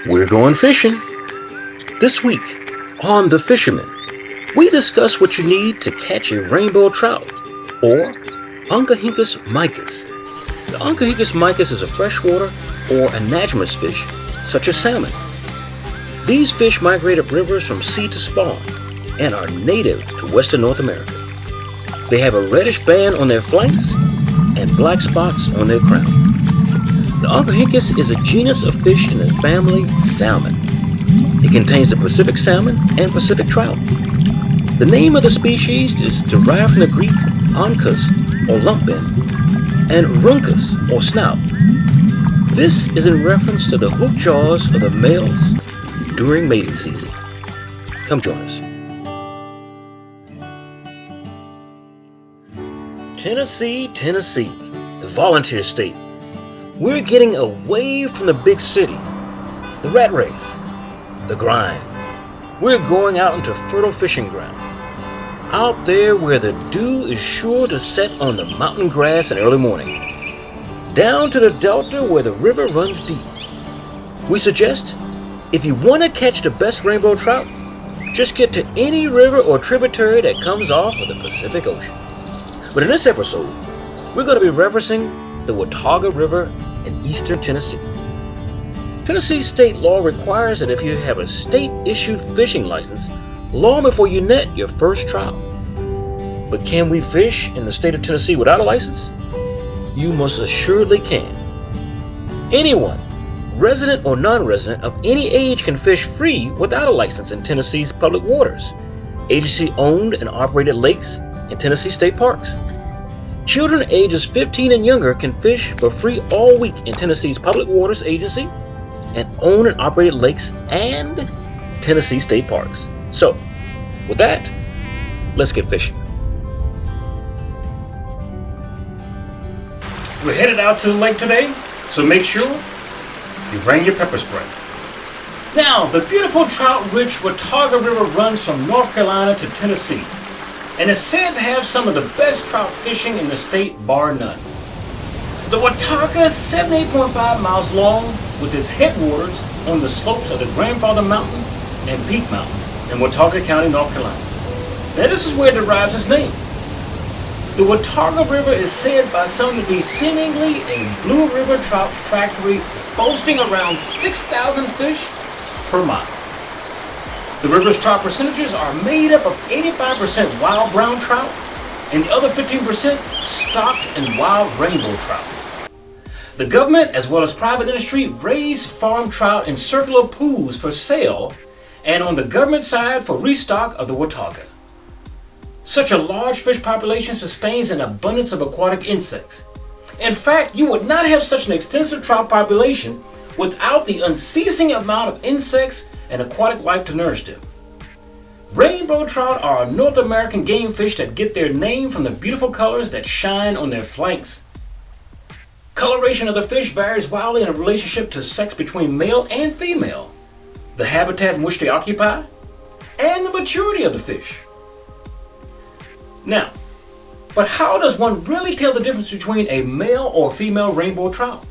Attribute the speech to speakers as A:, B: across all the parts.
A: We're going fishing. This week on The Fisherman, we discuss what you need to catch a rainbow trout, or Onchocercus micus. The Onchocercus micus is a freshwater or anadromous fish, such as salmon. These fish migrate up rivers from sea to spawn and are native to western North America. They have a reddish band on their flanks and black spots on their crown. The Onchocercus is a genus of fish in the family salmon. It contains the Pacific salmon and Pacific trout. The name of the species is derived from the Greek onchus, or lump bin, and runcus, or snout. This is in reference to the hooked jaws of the males during mating season. Come join us. Tennessee, the volunteer state. We're getting away from the big city, the rat race, the grind. We're going out into fertile fishing ground. Out there where the dew is sure to set on the mountain grass in early morning. Down to the delta where the river runs deep. We suggest, if you want to catch the best rainbow trout, just get to any river or tributary that comes off of the Pacific Ocean. But in this episode, we're going to be referencing the Watauga River in eastern Tennessee. Tennessee state law requires that if you have a state-issued fishing license, long before you net your first trout. But can we fish in the state of Tennessee without a license? You most assuredly can. Anyone, resident or non-resident of any age, can fish free without a license in Tennessee's public waters, agency-owned and operated lakes, and Tennessee state parks. Children ages 15 and younger can fish for free all week in Tennessee's public waters agency and owned and operated lakes and Tennessee state parks. So, with that, let's get fishing. We're headed out to the lake today, so make sure you bring your pepper spray. Now, the beautiful trout-rich Watauga River runs from North Carolina to Tennessee, and is said to have some of the best trout fishing in the state, bar none. The Watauga is 78.5 miles long, with its headwaters on the slopes of the Grandfather Mountain and Peak Mountain in Watauga County, North Carolina. Now this is where it derives its name. The Watauga River is said by some to be seemingly a blue river trout factory boasting around 6,000 fish per mile. The river's trout percentages are made up of 85% wild brown trout and the other 15% stocked and wild rainbow trout. The government, as well as private industry, raise farm trout in circular pools for sale and on the government side for restock of the Watauga. Such a large fish population sustains an abundance of aquatic insects. In fact, you would not have such an extensive trout population without the unceasing amount of insects and aquatic life to nourish them. Rainbow trout are a North American game fish that get their name from the beautiful colors that shine on their flanks. Coloration of the fish varies wildly in a relationship to sex between male and female, the habitat in which they occupy, and the maturity of the fish. Now, but how does one really tell the difference between a male or female rainbow trout?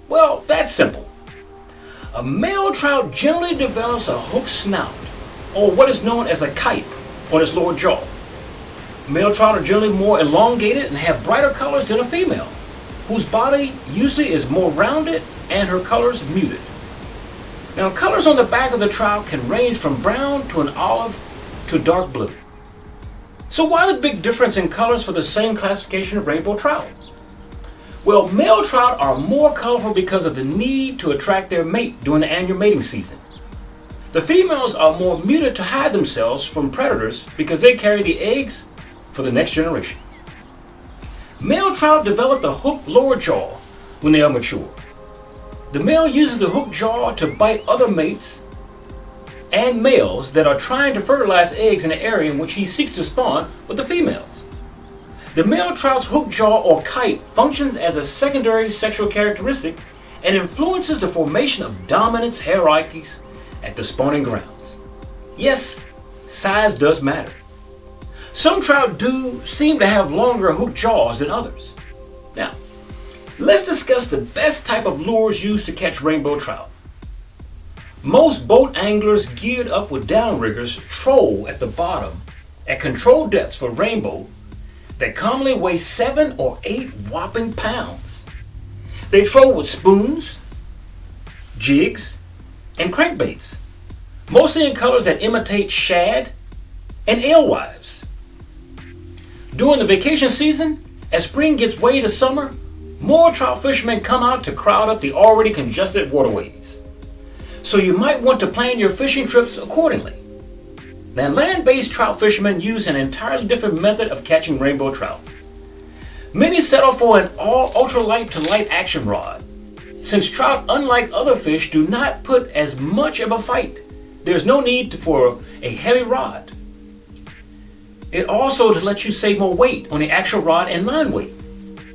A: Well, that's simple. A male trout generally develops a hooked snout, or what is known as a kite, on its lower jaw. Male trout are generally more elongated and have brighter colors than a female, whose body usually is more rounded and her colors muted. Now, colors on the back of the trout can range from brown to an olive to dark blue. So why the big difference in colors for the same classification of rainbow trout? Well, male trout are more colorful because of the need to attract their mate during the annual mating season. The females are more muted to hide themselves from predators because they carry the eggs for the next generation. Male trout develop a hooked lower jaw when they are mature. The male uses the hooked jaw to bite other mates and males that are trying to fertilize eggs in the area in which he seeks to spawn with the females. The male trout's hooked jaw or kite functions as a secondary sexual characteristic and influences the formation of dominance hierarchies at the spawning grounds. Yes, size does matter. Some trout do seem to have longer hooked jaws than others. Now, let's discuss the best type of lures used to catch rainbow trout. Most boat anglers geared up with downriggers troll at the bottom at controlled depths for rainbow that commonly weigh 7 or 8 whopping pounds. They troll with spoons, jigs, and crankbaits, mostly in colors that imitate shad and alewives. During the vacation season, as spring gives way to summer, more trout fishermen come out to crowd up the already congested waterways. So you might want to plan your fishing trips accordingly. Now, land-based trout fishermen use an entirely different method of catching rainbow trout. Many settle for an all ultralight to light action rod. Since trout, unlike other fish, do not put as much of a fight, there's no need for a heavy rod. It also to let you save more weight on the actual rod and line weight.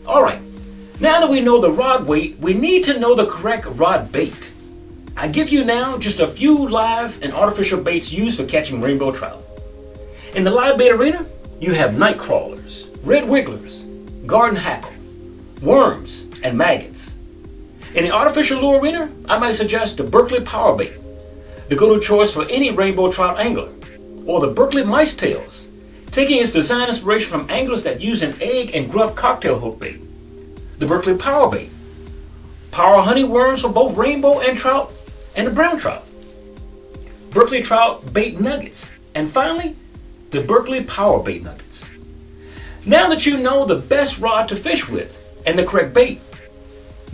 A: Alright, now that we know the rod weight, we need to know the correct rod bait. I give you now just a few live and artificial baits used for catching rainbow trout. In the live bait arena, you have night crawlers, red wigglers, garden hackle, worms, and maggots. In the artificial lure arena, I might suggest the Berkeley power bait, the go-to choice for any rainbow trout angler, or the Berkeley mice tails, taking its design inspiration from anglers that use an egg and grub cocktail hook bait. The Berkeley power bait, power honey worms for both rainbow and trout, and the brown trout, Berkeley trout bait nuggets, and finally, the Berkeley power bait nuggets. Now that you know the best rod to fish with and the correct bait,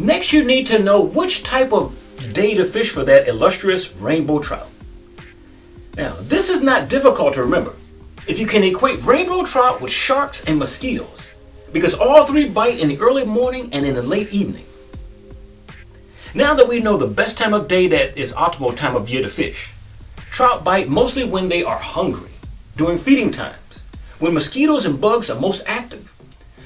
A: next you need to know which type of day to fish for that illustrious rainbow trout. Now, this is not difficult to remember if you can equate rainbow trout with sharks and mosquitoes, because all three bite in the early morning and in the late evening. Now that we know the best time of day that is optimal time of year to fish, trout bite mostly when they are hungry, during feeding times, when mosquitoes and bugs are most active.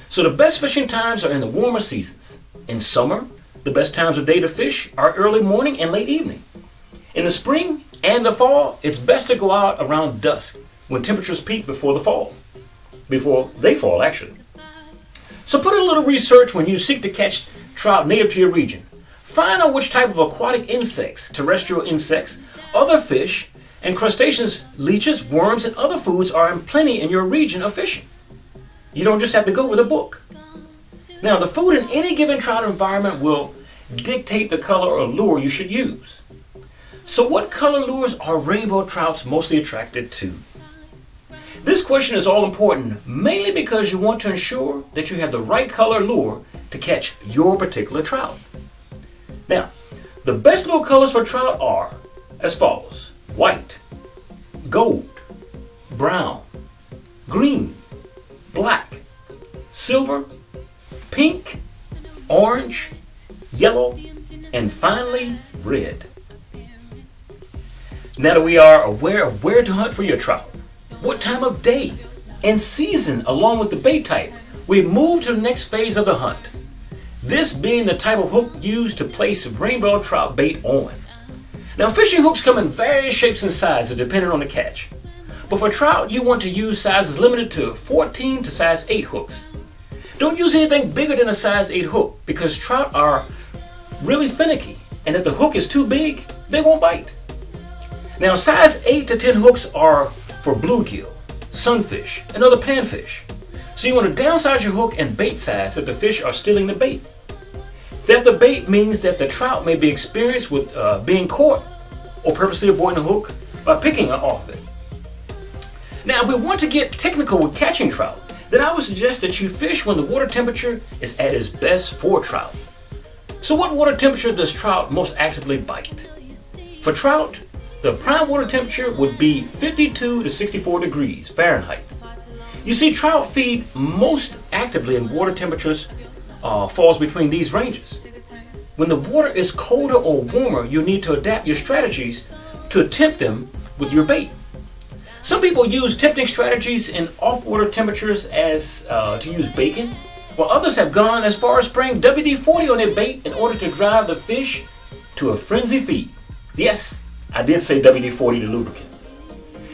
A: So the best fishing times are in the warmer seasons. In summer, the best times of day to fish are early morning and late evening. In the spring and the fall, it's best to go out around dusk when temperatures peak before they fall actually. So put in a little research when you seek to catch trout native to your region. Find out which type of aquatic insects, terrestrial insects, other fish, and crustaceans, leeches, worms, and other foods are in plenty in your region of fishing. You don't just have to go with a book. Now, the food in any given trout environment will dictate the color or lure you should use. So what color lures are rainbow trouts mostly attracted to? This question is all important mainly because you want to ensure that you have the right color lure to catch your particular trout. Now, the best lure colors for trout are as follows: white, gold, brown, green, black, silver, pink, orange, yellow, and finally red. Now that we are aware of where to hunt for your trout, what time of day and season along with the bait type, we move to the next phase of the hunt. This being the type of hook used to place rainbow trout bait on. Now, fishing hooks come in various shapes and sizes depending on the catch. But for trout, you want to use sizes limited to 14 to size 8 hooks. Don't use anything bigger than a size 8 hook because trout are really finicky, and if the hook is too big, they won't bite. Now, size 8 to 10 hooks are for bluegill, sunfish, and other panfish. So you want to downsize your hook and bait size if the fish are stealing the bait. Theft of bait means that the trout may be experienced with being caught or purposely avoiding the hook by picking off it. Now, if we want to get technical with catching trout, then I would suggest that you fish when the water temperature is at its best for trout. So what water temperature does trout most actively bite? For trout, the prime water temperature would be 52 to 64 degrees Fahrenheit. You see, trout feed most actively in water temperatures falls between these ranges. When the water is colder or warmer, you need to adapt your strategies to tempt them with your bait. Some people use tempting strategies in off-water temperatures as to use bacon, while others have gone as far as spraying WD-40 on their bait in order to drive the fish to a frenzy feed. Yes, I did say WD-40 to lubricant.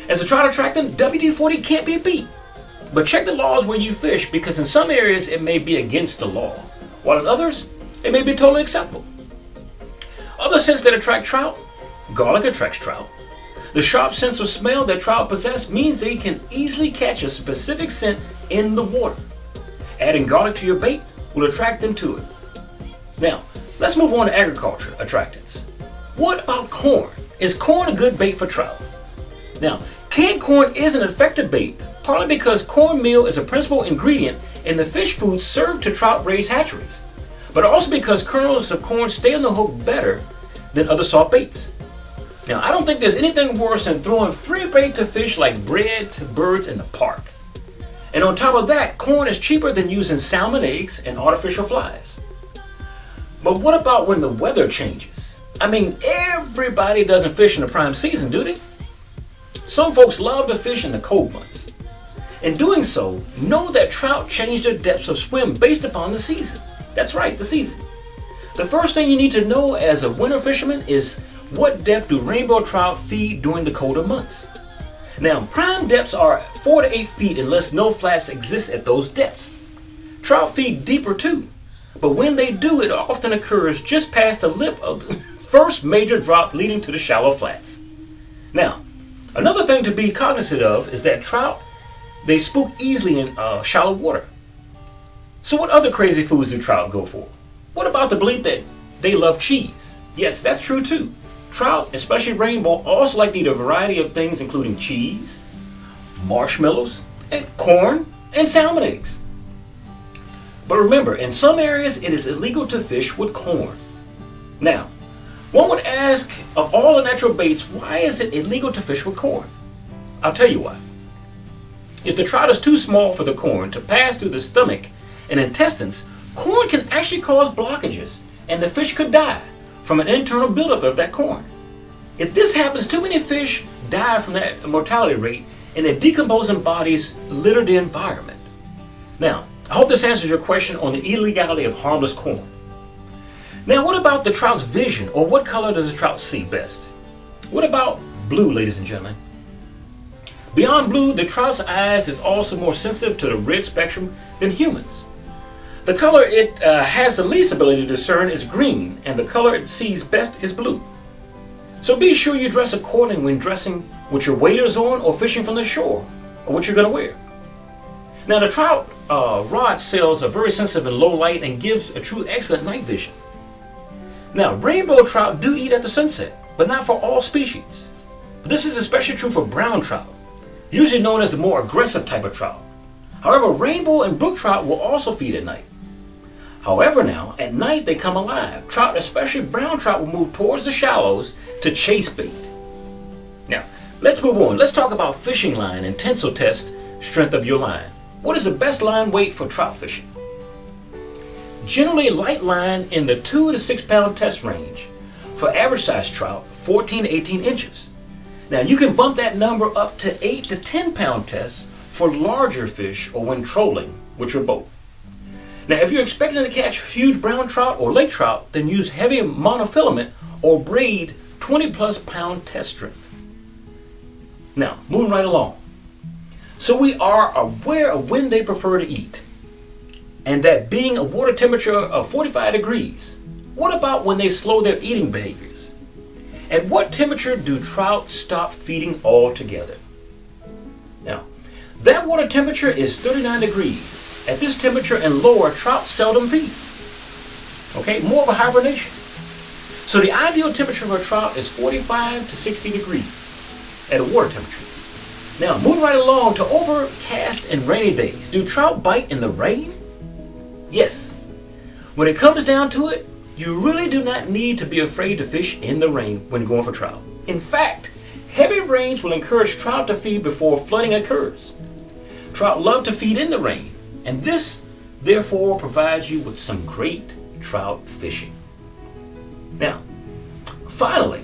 A: As a trout attractant, WD-40 can't be beat. But check the laws where you fish, because in some areas it may be against the law, while in others it may be totally acceptable. Other scents that attract trout: Garlic attracts trout. The sharp sense of smell that trout possess means they can easily catch a specific scent in the water. Adding garlic to your bait will attract them to it. Now, let's move on to agriculture attractants. What about corn? Is corn a good bait for trout? Now, canned corn is an effective bait, partly because cornmeal is a principal ingredient in the fish food served to trout-raised hatcheries, but also because kernels of corn stay on the hook better than other soft baits. Now, I don't think there's anything worse than throwing free bait to fish like bread to birds in the park. And on top of that, corn is cheaper than using salmon eggs and artificial flies. But what about when the weather changes? I mean, everybody doesn't fish in the prime season, do they? Some folks love to fish in the cold months. In doing so, know that trout change their depths of swim based upon the season. That's right, the season. The first thing you need to know as a winter fisherman is what depth do rainbow trout feed during the colder months. Now, prime depths are 4 to 8 feet unless no flats exist at those depths. Trout feed deeper too, but when they do, it often occurs just past the lip of the first major drop leading to the shallow flats. Now, another thing to be cognizant of is that trout, they spook easily in shallow water. So what other crazy foods do trout go for? What about the belief that they love cheese? Yes, that's true too. Trout, especially rainbow, also like to eat a variety of things including cheese, marshmallows, and corn, and salmon eggs. But remember, in some areas it is illegal to fish with corn. Now, one would ask, of all the natural baits, why is it illegal to fish with corn? I'll tell you why. If the trout is too small for the corn to pass through the stomach and intestines, corn can actually cause blockages and the fish could die from an internal buildup of that corn. If this happens, too many fish die from that mortality rate and their decomposing bodies litter the environment. Now, I hope this answers your question on the illegality of harmless corn. Now, what about the trout's vision, or what color does the trout see best? What about blue, ladies and gentlemen? Beyond blue, the trout's eyes is also more sensitive to the red spectrum than humans. The color it has the least ability to discern is green, and the color it sees best is blue. So be sure you dress accordingly when dressing with your waders on or fishing from the shore, or what you're going to wear. Now, the trout rod cells are very sensitive in low light and gives a true excellent night vision. Now, rainbow trout do eat at the sunset, but not for all species. This is especially true for brown trout, usually known as the more aggressive type of trout. However, rainbow and brook trout will also feed at night. However, now, at night they come alive. Trout, especially brown trout, will move towards the shallows to chase bait. Now, let's move on. Let's talk about fishing line and tensile test strength of your line. What is the best line weight for trout fishing? Generally, light line in the 2 to 6 pound test range. For average size trout, 14 to 18 inches. Now, you can bump that number up to 8 to 10 pound tests for larger fish or when trolling with your boat. Now, if you're expecting to catch huge brown trout or lake trout, then use heavy monofilament or braid 20 plus pound test strength. Now, moving right along. So we are aware of when they prefer to eat, and that being a water temperature of 45 degrees. What about when they slow their eating behaviors? At what temperature do trout stop feeding altogether? Now, that water temperature is 39 degrees. At this temperature and lower, trout seldom feed. Okay, more of a hibernation. So the ideal temperature of a trout is 45 to 60 degrees at a water temperature. Now, moving right along to overcast and rainy days. Do trout bite in the rain? Yes. When it comes down to it, you really do not need to be afraid to fish in the rain when going for trout. In fact, heavy rains will encourage trout to feed before flooding occurs. Trout love to feed in the rain, and this, therefore, provides you with some great trout fishing. Now, finally,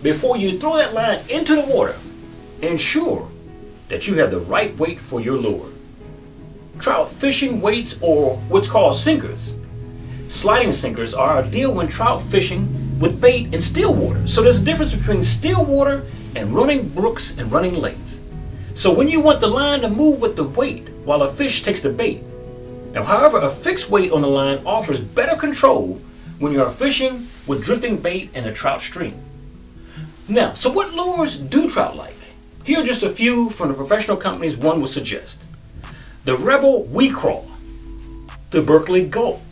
A: before you throw that line into the water, ensure that you have the right weight for your lure. Trout fishing weights, or what's called sinkers, sliding sinkers, are ideal when trout fishing with bait in still water. So there's a difference between still water and running brooks and running lakes. So when you want the line to move with the weight while a fish takes the bait. Now, however, a fixed weight on the line offers better control when you are fishing with drifting bait in a trout stream. Now, so what lures do trout like? Here are just a few from the professional companies one would suggest. The Rebel Wee Craw, the Berkeley Gulp,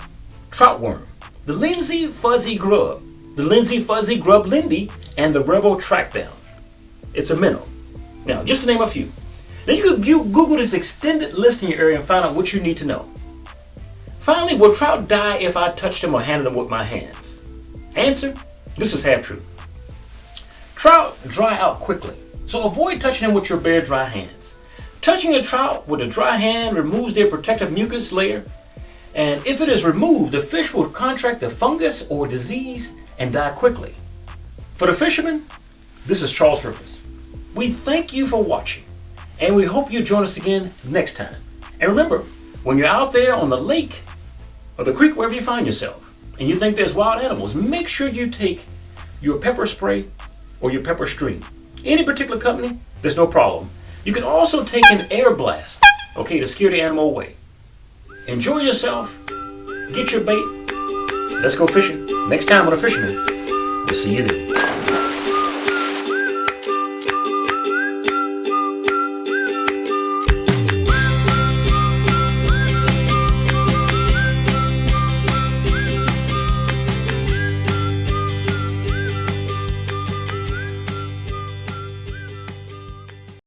A: Trout Worm, the Lindsay Fuzzy Grub, the Lindsay Fuzzy Grub Lindy, and the Rebel Trackdown. It's a minnow. Now, just to name a few. Then you can Google this extended list in your area and find out what you need to know. Finally, will trout die if I touch them or handle them with my hands? Answer, this is half true. Trout dry out quickly, so avoid touching them with your bare dry hands. Touching a trout with a dry hand removes their protective mucus layer, and if it is removed, the fish will contract a fungus or disease and die quickly. For the fisherman, this is Charles Rivers. We thank you for watching, and we hope you join us again next time. And remember, when you're out there on the lake or the creek, wherever you find yourself, and you think there's wild animals, make sure you take your pepper spray or your pepper stream. Any particular company, there's no problem. You can also take an air blast, to scare the animal away. Enjoy yourself, get your bait, let's go fishing. Next time on The Fisherman, we'll see you then.